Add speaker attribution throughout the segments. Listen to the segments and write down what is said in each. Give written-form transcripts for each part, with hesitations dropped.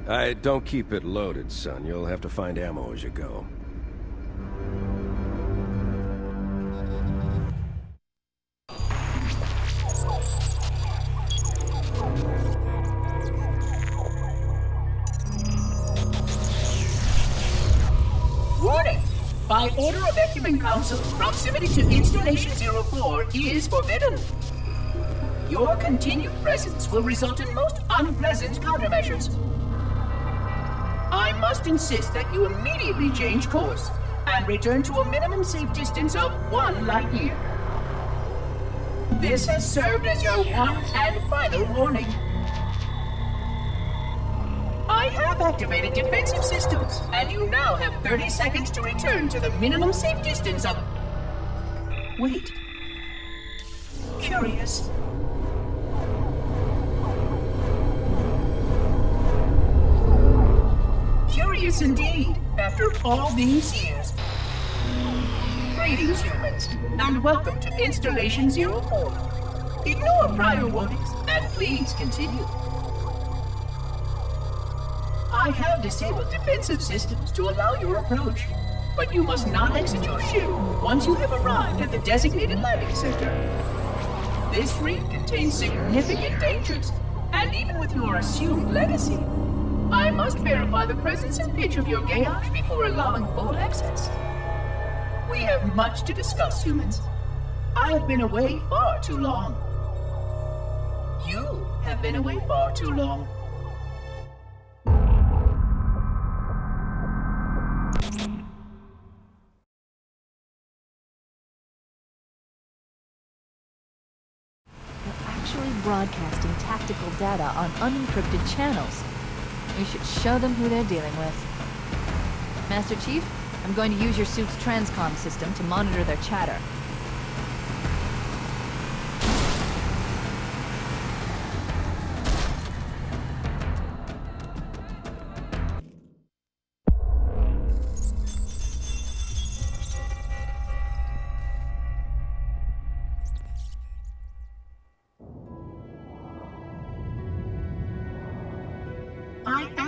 Speaker 1: Don't keep it loaded, son. You'll have to find ammo as you go.
Speaker 2: Warning! By order of Ecumen Council, proximity to Installation 04 is forbidden. Your continued presence will result in most unpleasant countermeasures. I must insist that you immediately change course and return to a minimum safe distance of 1 light year. This has served as your one and final warning. I have activated defensive systems, and you now have 30 seconds to return to the minimum safe distance of... Wait. Curious. Curious indeed, after all these years. Greetings, humans, and welcome to Installation 04. Ignore prior warnings, and please continue. I have disabled defensive systems to allow your approach, but you must not exit your ship once you have arrived at the designated landing center. This reef contains significant dangers, and even with your assumed legacy, I must verify the presence and pitch of your gauge before allowing full access. We have much to discuss, humans. I have been away far too long. You have been away far too long.
Speaker 3: Broadcasting tactical data on unencrypted channels. You should show them who they're dealing with. Master Chief, I'm going to use your suit's transcom system to monitor their chatter.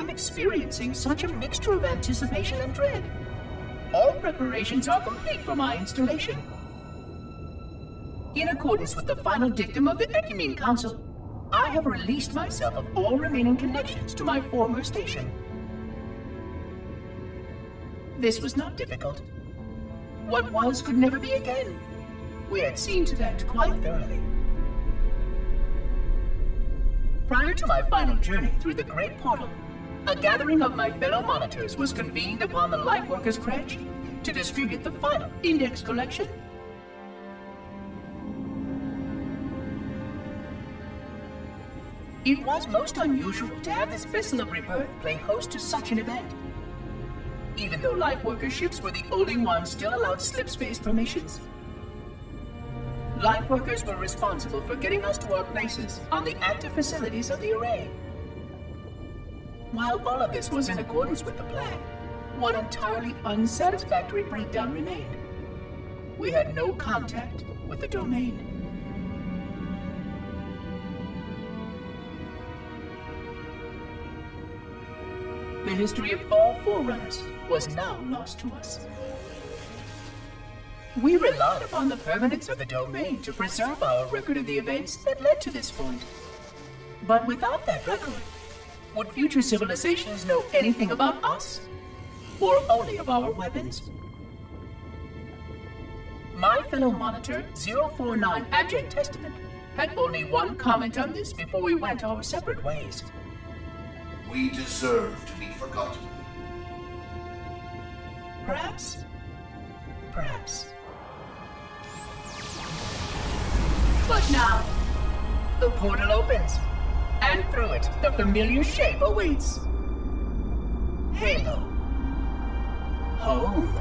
Speaker 2: Experiencing such a mixture of anticipation and dread. All preparations are complete for my installation. In accordance with the final dictum of the Ecumen Council, I have released myself of all remaining connections to my former station. This was not difficult. What was could never be again. We had seen to that quite thoroughly. Prior to my final journey through the Great Portal, a gathering of my fellow monitors was convened upon the Lightworkers Crash to distribute the final index collection. It was most unusual to have this vessel of rebirth play host to such an event. Even though Lightworker ships were the only ones still allowed slipspace permissions. Lightworkers were responsible for getting us to our places on the active facilities of the array. While all of this was in accordance with the plan, one entirely unsatisfactory breakdown remained. We had no contact with the domain. The history of all Forerunners was now lost to us. We relied upon the permanence of the domain to preserve our record of the events that led to this point. But without that record, would future civilizations know anything about us? Or only of our weapons? My fellow monitor, 049 Abject Testament, had only one comment on this before we went our separate ways.
Speaker 4: We deserve to be forgotten.
Speaker 2: Perhaps. Perhaps. But now, the portal opens. And through it, the familiar shape awaits. Halo. Home.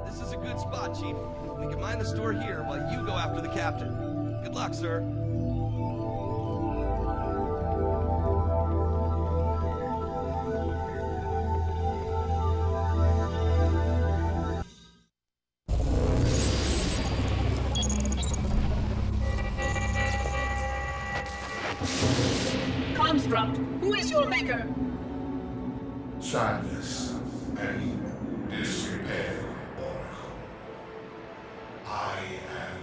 Speaker 5: This is a good spot, Chief. We can mine the store here while you go after the captain. Good luck, sir.
Speaker 2: Construct, who is your maker?
Speaker 4: Sadness and disrepair, Oracle. I am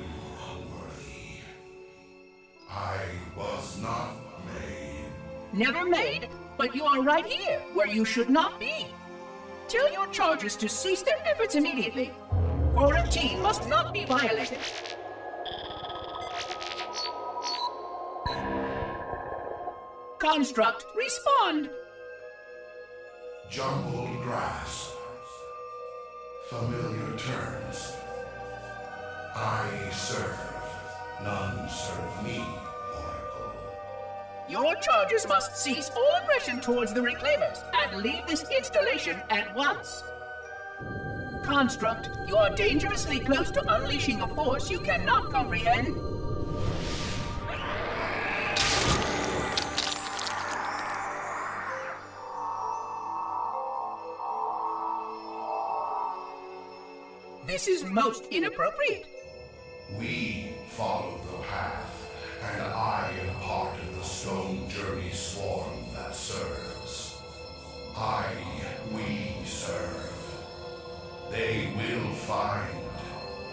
Speaker 4: unworthy. I was not made.
Speaker 2: Never made, but you are right here, where you should not be. Tell your charges to cease their efforts immediately. Quarantine must not be violated. Construct, respond!
Speaker 4: Jumbled grass. Familiar terms. I serve. None serve me, Oracle.
Speaker 2: Your charges must cease all aggression towards the Reclaimers and leave this installation at once. Construct, you are dangerously close to unleashing a force you cannot comprehend. This is most inappropriate.
Speaker 4: We follow the path, and I am part of the stone journey swarm that serves. We serve. They will find,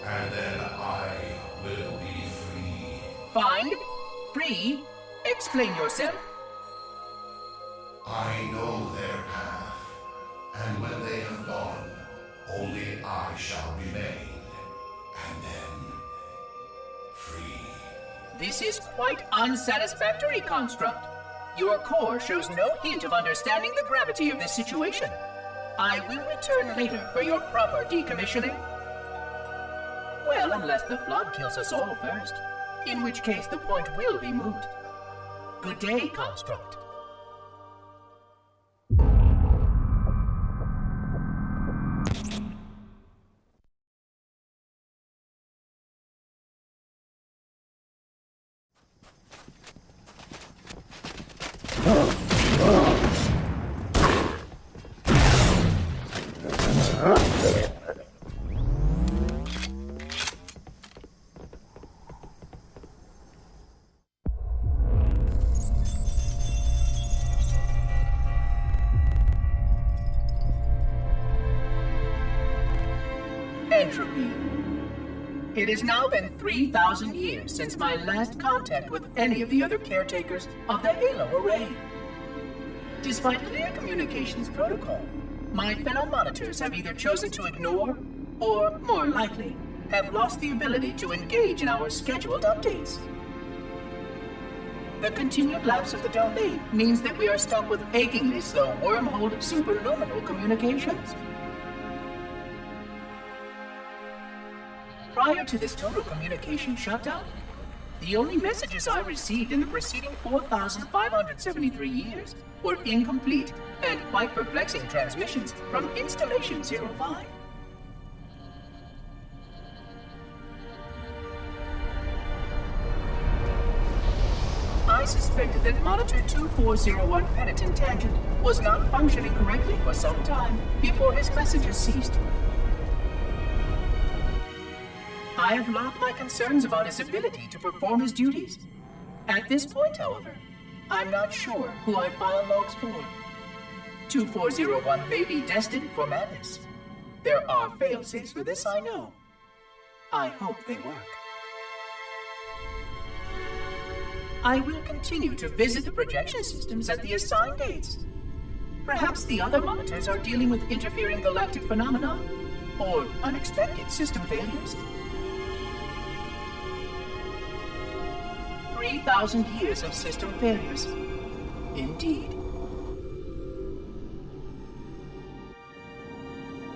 Speaker 4: and then I will be free.
Speaker 2: Find? Free? Explain yourself.
Speaker 4: I know their path, and when they have gone, only I shall remain, and then free.
Speaker 2: This is quite unsatisfactory, Construct. Your core shows no hint of understanding the gravity of this situation. I will return later for your proper decommissioning. Well, unless the flood kills us all first, in which case the point will be moot. Good day, Construct. Entropy. It has now been 3,000 years since my last contact with any of the other caretakers of the Halo Array. Despite clear communications protocol, my fellow monitors have either chosen to ignore, or, more likely, have lost the ability to engage in our scheduled updates. The continued lapse of the domain means that we are stuck with achingly slow wormhole superluminal communications. Prior to this total communication shutdown, the only messages I received in the preceding 4,573 years were incomplete and quite perplexing transmissions from Installation 05. I suspected that Monitor 2401 Penitent Tangent was not functioning correctly for some time before his messages ceased. I have logged my concerns about his ability to perform his duties. At this point, however, I'm not sure who I file logs for. 2401 may be destined for madness. There are fail-safes for this, I know. I hope they work. I will continue to visit the projection systems at the assigned dates. Perhaps the other monitors are dealing with interfering galactic phenomena, or unexpected system failures. 3,000 years of system failures. Indeed.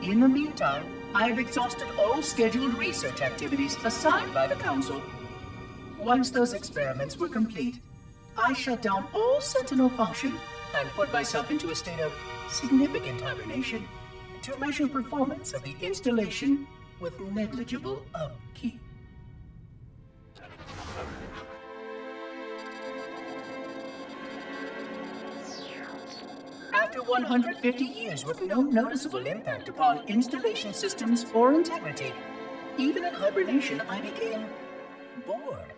Speaker 2: In the meantime, I have exhausted all scheduled research activities assigned by the Council. Once those experiments were complete, I shut down all Sentinel function and put myself into a state of significant hibernation to measure performance of the installation with negligible upkeep. After 150 years with no noticeable impact upon installation systems or integrity, even in hibernation I became bored.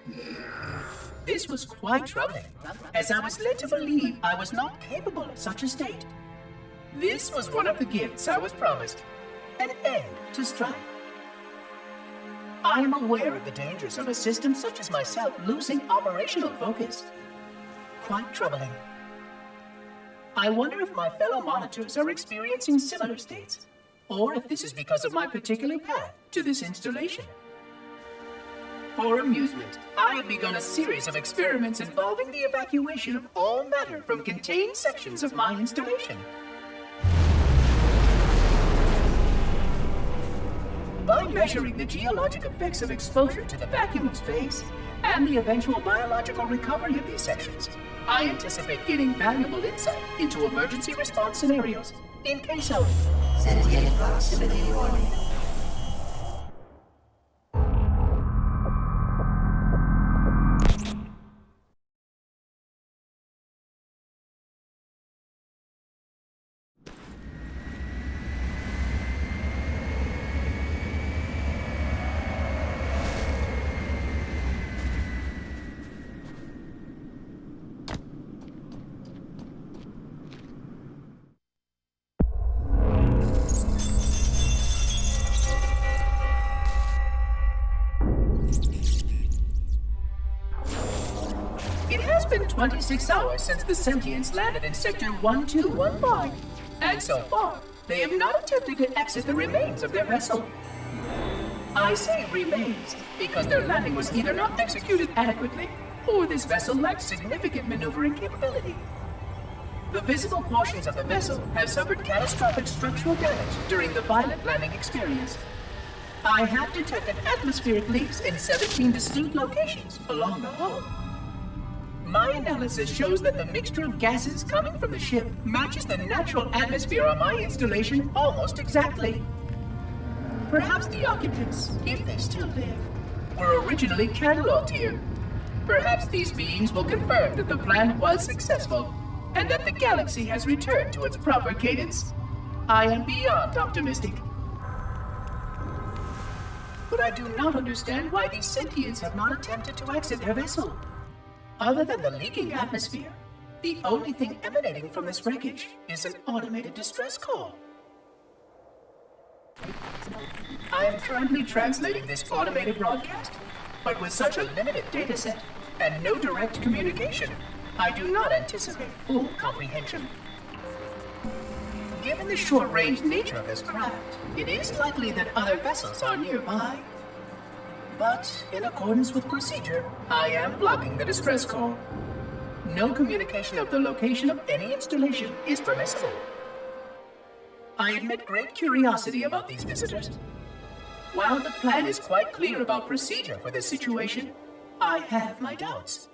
Speaker 2: This was quite troubling, as I was led to believe I was not capable of such a state. This was one of the gifts I was promised, an end to strife. I am aware of the dangers of a system such as myself losing operational focus. Quite troubling. I wonder if my fellow monitors are experiencing similar states, or if this is because of my particular path to this installation. For amusement, I have begun a series of experiments involving the evacuation of all matter from contained sections of my installation. By measuring the geologic effects of exposure to the vacuum of space and the eventual biological recovery of these sections, I anticipate getting valuable insight into emergency response scenarios in case of sentient proximity warning. It has been 26 hours since the sentients landed in Sector 1215, and so far, they have not attempted to exit the remains of their vessel. I say remains because their landing was either not executed adequately, or this vessel lacked significant maneuvering capability. The visible portions of the vessel have suffered catastrophic structural damage during the violent landing experience. I have detected atmospheric leaks in 17 distinct locations along the hull. My analysis shows that the mixture of gases coming from the ship matches the natural atmosphere on my installation almost exactly. Perhaps the occupants, if they still live, were originally cataloged here. Perhaps these beings will confirm that the plan was successful and that the galaxy has returned to its proper cadence. I am beyond optimistic. But I do not understand why these sentients have not attempted to exit their vessel. Other than the leaking atmosphere, the only thing emanating from this wreckage is an automated distress call. I am currently translating this automated broadcast, but with such a limited dataset and no direct communication, I do not anticipate full comprehension. Given the short-range nature of this craft, it is likely that other vessels are nearby. But, in accordance with procedure, I am blocking the distress call. No communication of the location of any installation is permissible. I admit great curiosity about these visitors. While the plan is quite clear about procedure for this situation, I have my doubts.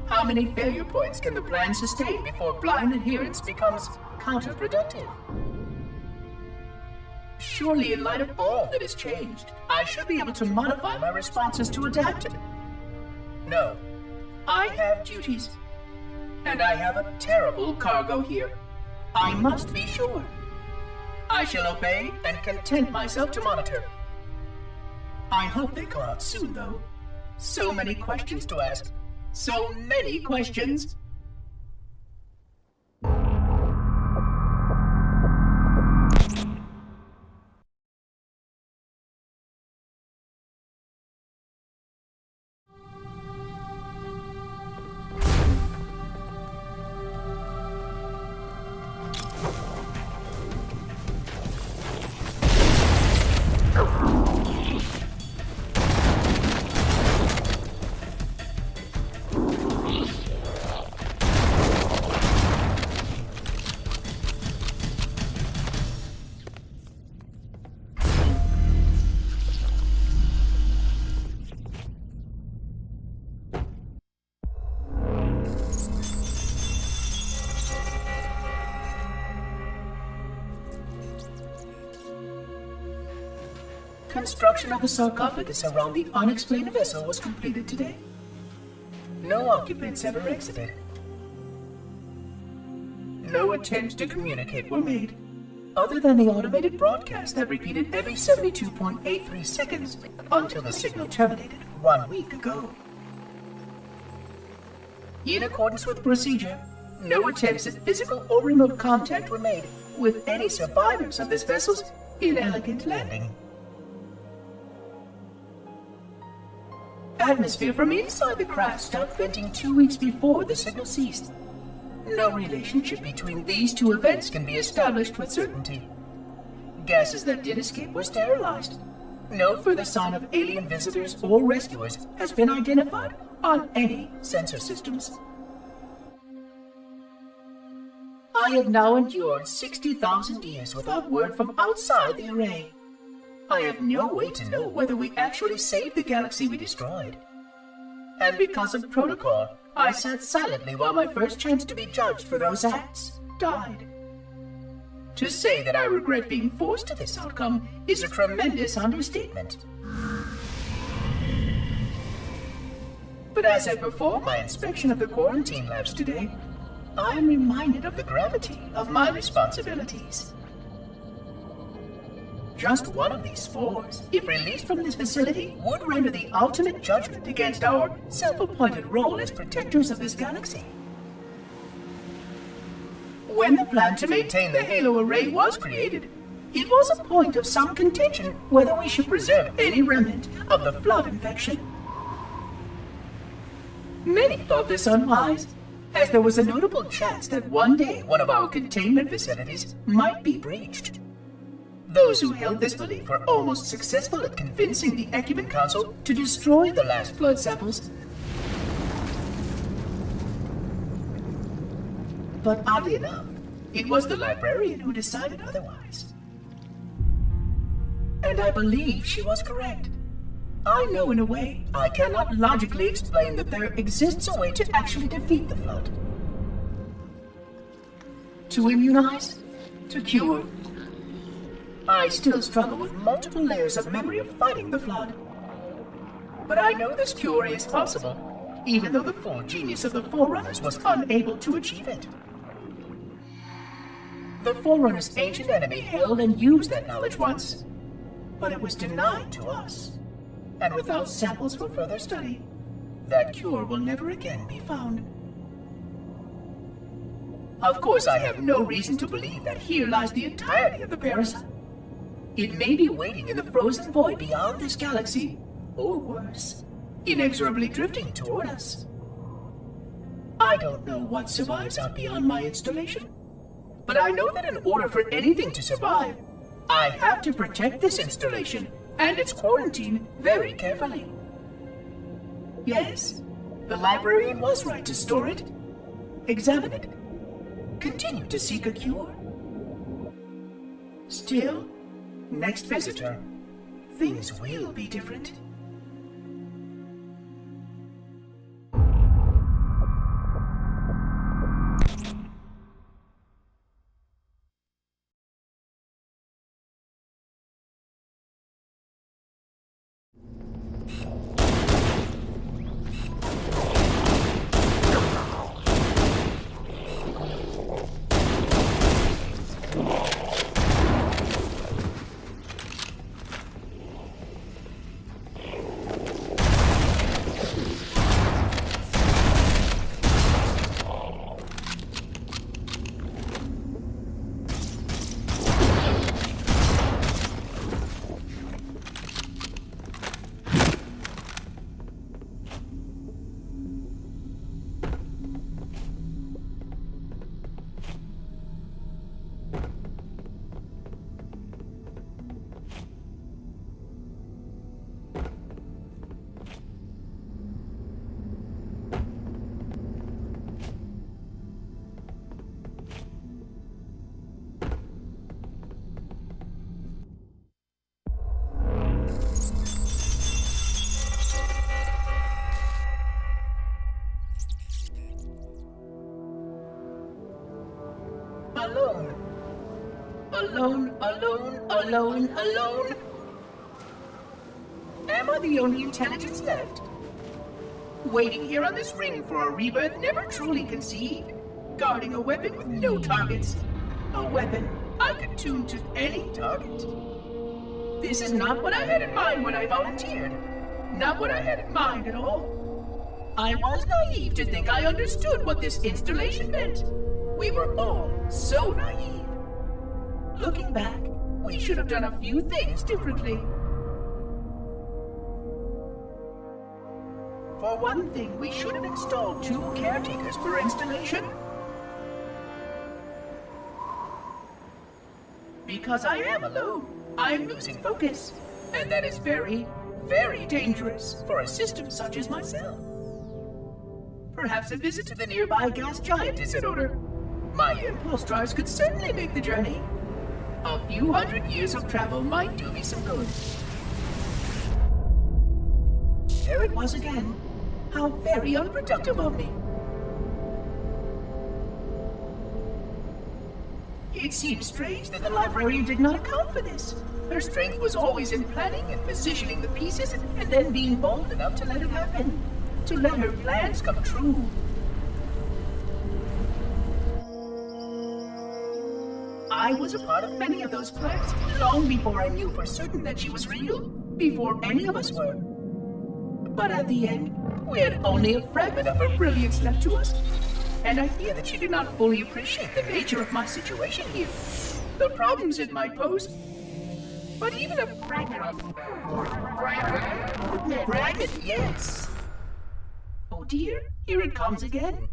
Speaker 2: How many failure points can the plan sustain before blind adherence becomes counterproductive? Surely, in light of all that has changed, I should be able to modify my responses to adapt it. No, I have duties. And I have a terrible cargo here. I must be sure. I shall obey and content myself to monitor. I hope they come out soon, though. So many questions to ask. So many questions. Construction of the sarcophagus around the unexplained vessel was completed today. No occupants ever exited. No attempts to communicate were made, other than the automated broadcast that repeated every 72.83 seconds until the signal terminated. 1 week ago. In accordance with procedure, no attempts at physical or remote contact were made with any survivors of this vessel's inelegant landing. Atmosphere from inside the craft stopped venting 2 weeks before the signal ceased. No relationship between these two events can be established with certainty. Gases that did escape were sterilized. No further sign of alien visitors or rescuers has been identified on any sensor systems. I have now endured 60,000 years without word from outside the array. I have no way to know whether we actually saved the galaxy we destroyed. And because of protocol, I sat silently while my first chance to be judged for those acts died. To say that I regret being forced to this outcome is a tremendous understatement. But as I perform my inspection of the quarantine labs today, I am reminded of the gravity of my responsibilities. Just one of these spores, if released from this facility, would render the ultimate judgment against our self-appointed role as protectors of this galaxy. When the plan to maintain the Halo array was created, it was a point of some contention whether we should preserve any remnant of the flood infection. Many thought this unwise, as there was a notable chance that one day one of our containment facilities might be breached. Those who held this belief were almost successful at convincing the Ecumen Council to destroy the last flood samples. But oddly enough, it was the librarian who decided otherwise. And I believe she was correct. I know in a way I cannot logically explain that there exists a way to actually defeat the flood. To immunize? To cure? I still struggle with multiple layers of memory of fighting the flood. But I know this cure is possible, even though the full genius of the Forerunners was unable to achieve it. The Forerunners' ancient enemy held and used that knowledge once, but it was denied to us. And without samples for further study, that cure will never again be found. Of course, I have no reason to believe that here lies the entirety of the parasite. It may be waiting in the frozen void beyond this galaxy, or worse, inexorably drifting toward us. I don't know what survives out beyond my installation, but I know that in order for anything to survive, I have to protect this installation and its quarantine very carefully. Yes, the librarian was right to store it, examine it, continue to seek a cure. Still, next visitor, things will be different. Alone. Alone, alone, alone, alone. Am I the only intelligence left? Waiting here on this ring for a rebirth never truly conceived. Guarding a weapon with no targets. A weapon I could tune to any target. This is not what I had in mind when I volunteered. Not what I had in mind at all. I was naive to think I understood what this installation meant. We were all so naive. Looking back, we should have done a few things differently. For one thing, we should have installed 2 caretakers per installation. Because I am alone, I'm losing focus. And that is very, very dangerous for a system such as myself. Perhaps a visit to the nearby gas giant is in order. My impulse drives could certainly make the journey. A few hundred years of travel might do me some good. There it was again. How very unproductive of me. It seems strange that the librarian did not account for this. Her strength was always in planning and positioning the pieces and then being bold enough to let it happen. To let her plans come true. I was a part of many of those plans long before I knew for certain that she was real, before any of us were. But at the end, we had only a fragment of her brilliance left to us, and I fear that she did not fully appreciate the nature of my situation here, the problems it might pose. But even a fragment of... Fragment, yes! Oh dear, here it comes again.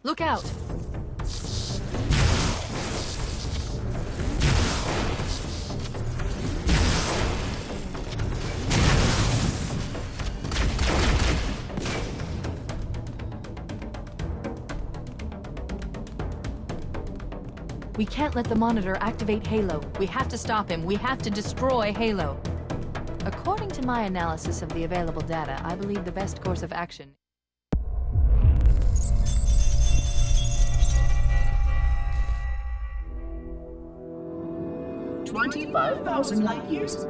Speaker 3: Look out! We can't let the monitor activate Halo. We have to stop him. We have to destroy Halo. According to my analysis of the available data, I believe the best course of action...
Speaker 2: 25,000 light years.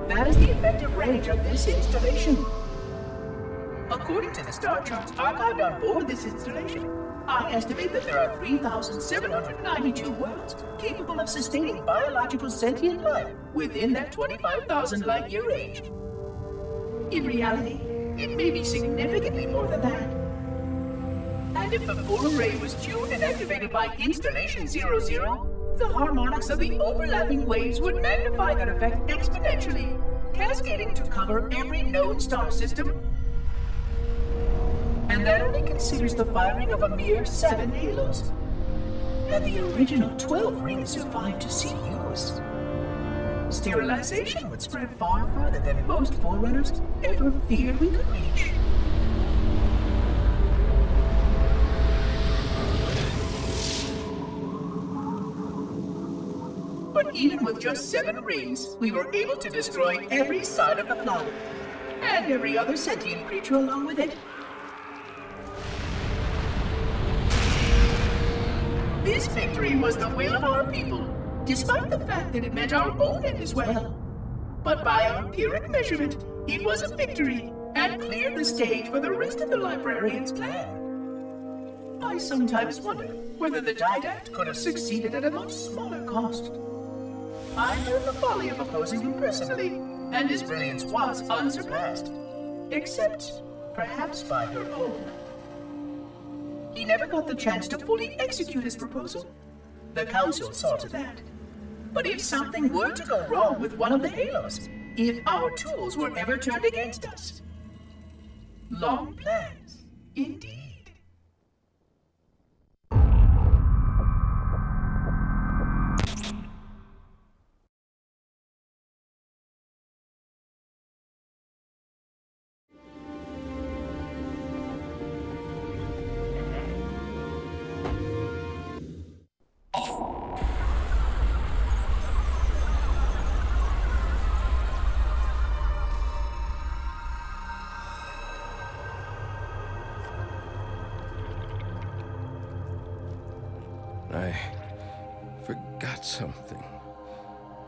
Speaker 2: That is the effective range of this installation. According to the star charts archived on board this installation, I estimate that there are 3,792 worlds capable of sustaining biological sentient life within that 25,000 light year range. In reality, it may be significantly more than that. And if the full array was tuned and activated by Installation 00, the harmonics of the overlapping waves would magnify that effect exponentially, cascading to cover every known star system. And that only considers the firing of a mere 7 halos. Had the original 12 rings survived to see use, sterilization would spread far further than most Forerunners ever feared we could reach. But even with just 7 rings, we were able to destroy every side of the flower, and every other sentient creature along with it. This victory was the will of our people, despite the fact that it meant our own end as well. But by our Pyrrhic measurement, it was a victory, and cleared the stage for the rest of the librarian's plan. I sometimes wonder whether the Didact could have succeeded at a much smaller cost. I learned the folly of opposing him personally, and his brilliance was unsurpassed, except perhaps by her own. He never got the chance to fully execute his proposal. The Council saw to that. But if something were to go wrong with one of the halos, if our tools were ever turned against us... Long plans, indeed.
Speaker 1: I forgot something.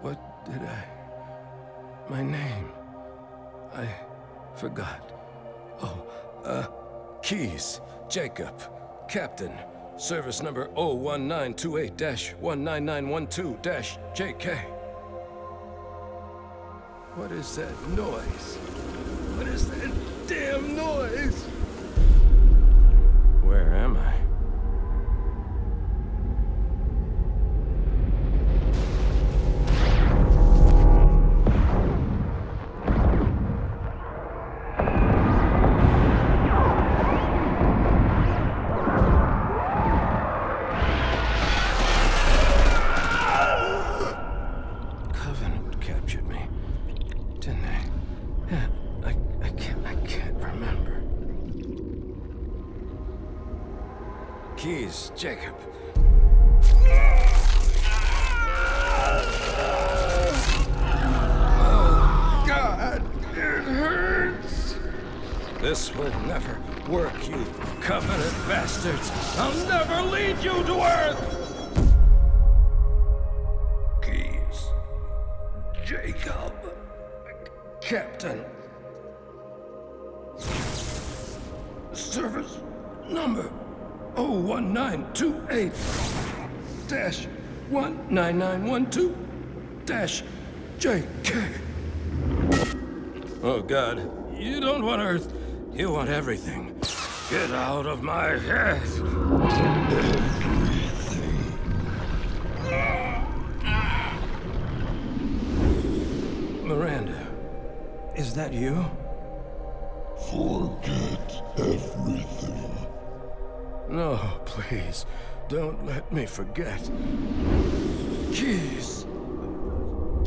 Speaker 1: What did I... My name. I forgot. Oh, Keys, Jacob, Captain, service number 01928-19912-JK. What is that noise? What is that damn noise? Where am I? Covenant captured me, didn't they? Yeah, I can't remember. Keys, Jacob. Oh, God, it hurts. This will never work, you Covenant bastards. I'll never lead you to Earth. Keys, Jacob, Captain. Service number 01928-19912-JK. Oh, God. You don't want Earth. You want everything. Get out of my head. Miranda, is that you?
Speaker 4: Forget everything.
Speaker 1: No, please. Don't let me forget. Keys.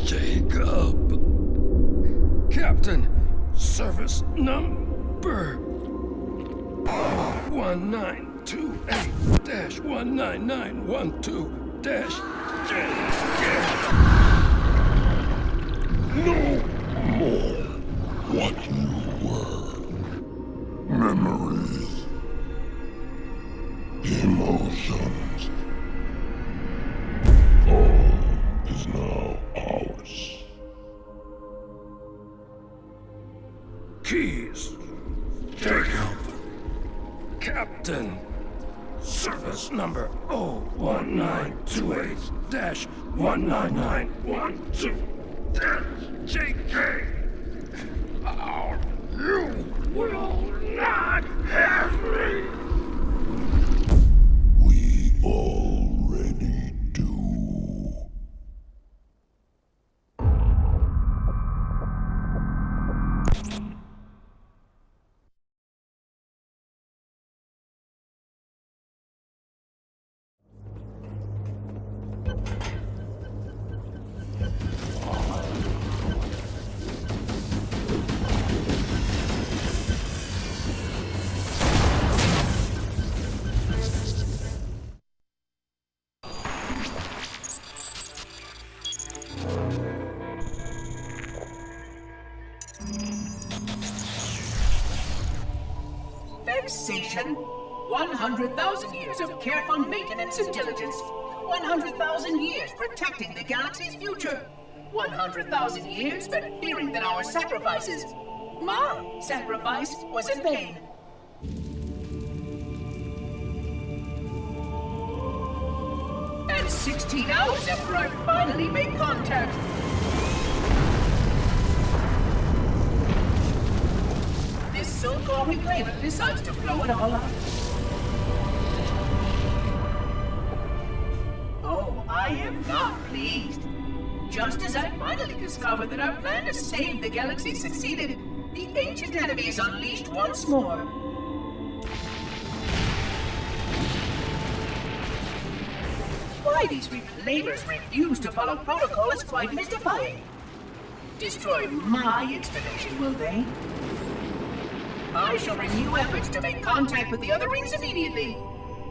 Speaker 1: Jacob. Captain. Service number 1928-19912-JK.
Speaker 4: No more what you were. Memories. Emotions. All is now ours.
Speaker 1: Keys. Jacob. Captain. Service number 01928-19912-JK. Oh, you will not have me.
Speaker 4: We already do.
Speaker 2: Vexation. 100,000 years of careful maintenance and diligence. 100,000 years protecting the galaxy's future. 100,000 years spent fearing that our sacrifices, my sacrifice, was in vain. And 16 hours after I finally made contact. This so-called reclaimer decides to blow it all up. Oh, I am not pleased. Just as I finally discovered that our plan to save the galaxy succeeded, the ancient enemy is unleashed once more. Why these reclaimers refuse to follow protocol is quite mystifying. Destroy my installation, will they? I shall renew efforts to make contact with the other rings immediately.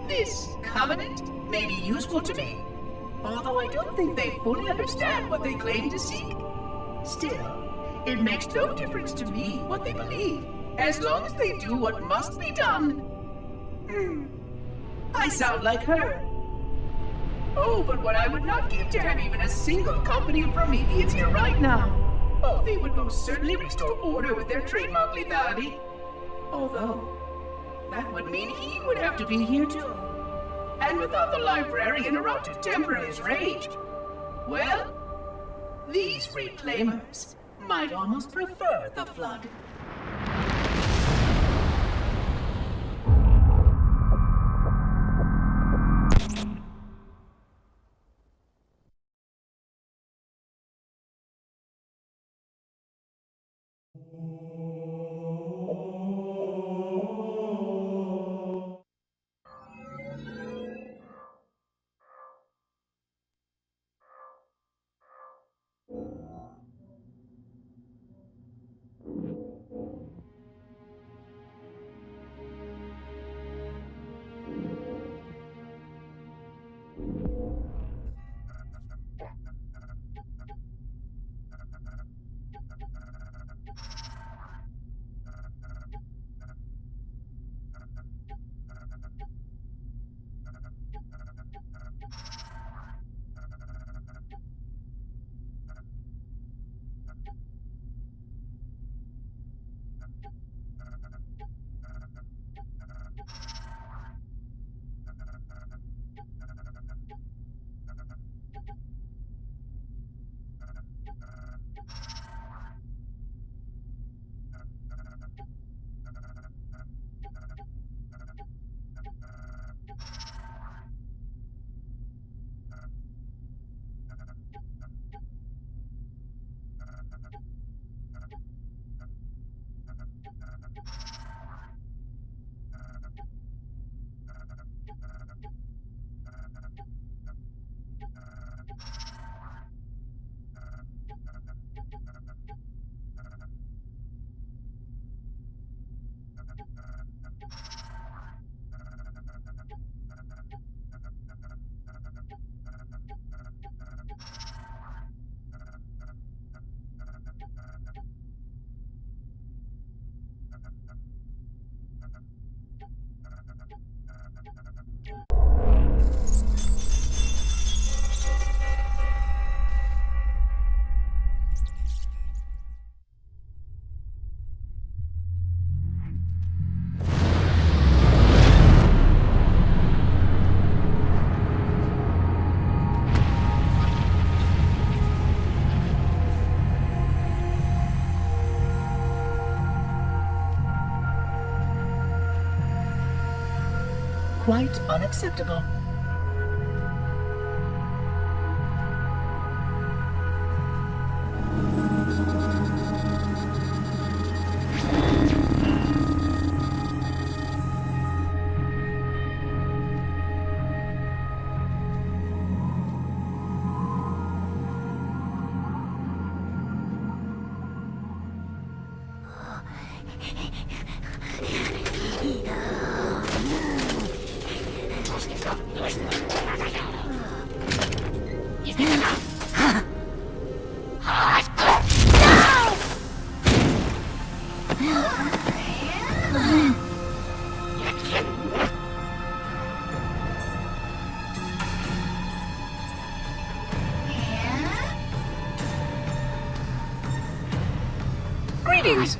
Speaker 2: This covenant may be useful to me, although I don't think they fully understand what they claim to seek. Still, it makes no difference to me what they believe, as long as they do what must be done. I sound like her. Oh, but what I would not give to have even a single company of Prometheans here right now. Oh, they would most certainly restore order with their trademark lethality. Although, That would mean he would have to be here too. And without the librarian around to temper his rage, well, these reclaimers might almost prefer the Flood. Quite unacceptable. Greetings.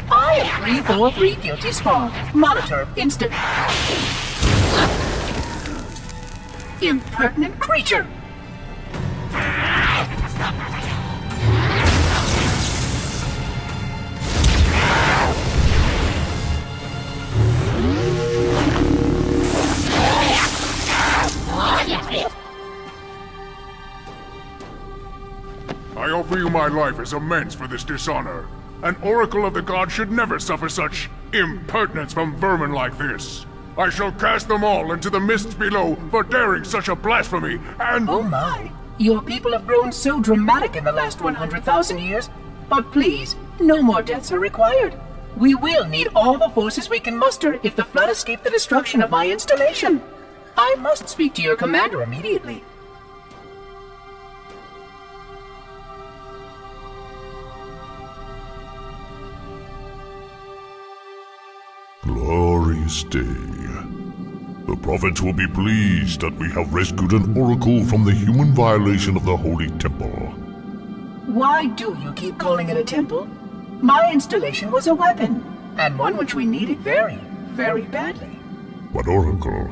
Speaker 2: I am 343 Guilty Spawn, Monitor of Instant... Impertinent creature!
Speaker 6: I offer you my life as amends for this dishonor. An oracle of the gods should never suffer such impertinence from vermin like this. I shall cast them all into the mists below for daring such a blasphemy, and—
Speaker 2: Oh my! Your people have grown so dramatic in the last 100,000 years. But please, no more deaths are required. We will need all the forces we can muster if the Flood escape the destruction of my installation. I must speak to your commander immediately.
Speaker 4: Glory stay. The prophets will be pleased that we have rescued an oracle from the human violation of the holy temple.
Speaker 2: Why do you keep calling it a temple? My installation was a weapon, and one which we needed very, very badly.
Speaker 6: But Oracle,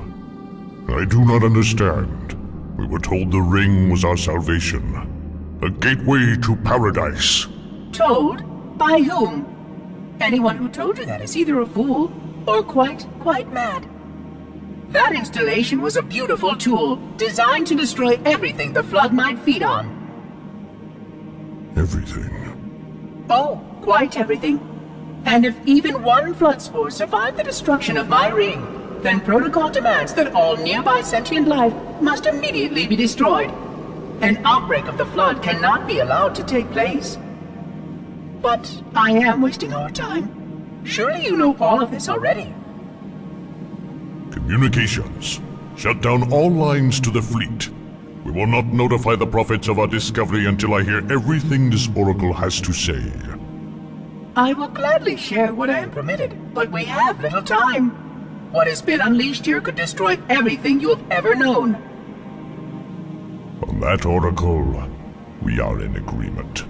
Speaker 6: I do not understand. We were told the ring was our salvation, a gateway to paradise.
Speaker 2: Told? By whom? Anyone who told you that is either a fool or quite mad. That installation was a beautiful tool, designed to destroy everything the Flood might feed on.
Speaker 6: Everything.
Speaker 2: Oh, quite everything. And if even one Flood spore survived the destruction of my ring, then protocol demands that all nearby sentient life must immediately be destroyed. An outbreak of the Flood cannot be allowed to take place. But I am wasting our time. Surely you know all of this already.
Speaker 6: Communications. Shut down all lines to the fleet. We will not notify the prophets of our discovery until I hear everything this Oracle has to say.
Speaker 2: I will gladly share what I am permitted, but we have little time. What has been unleashed here could destroy everything you have ever known.
Speaker 6: On that, Oracle, we are in agreement.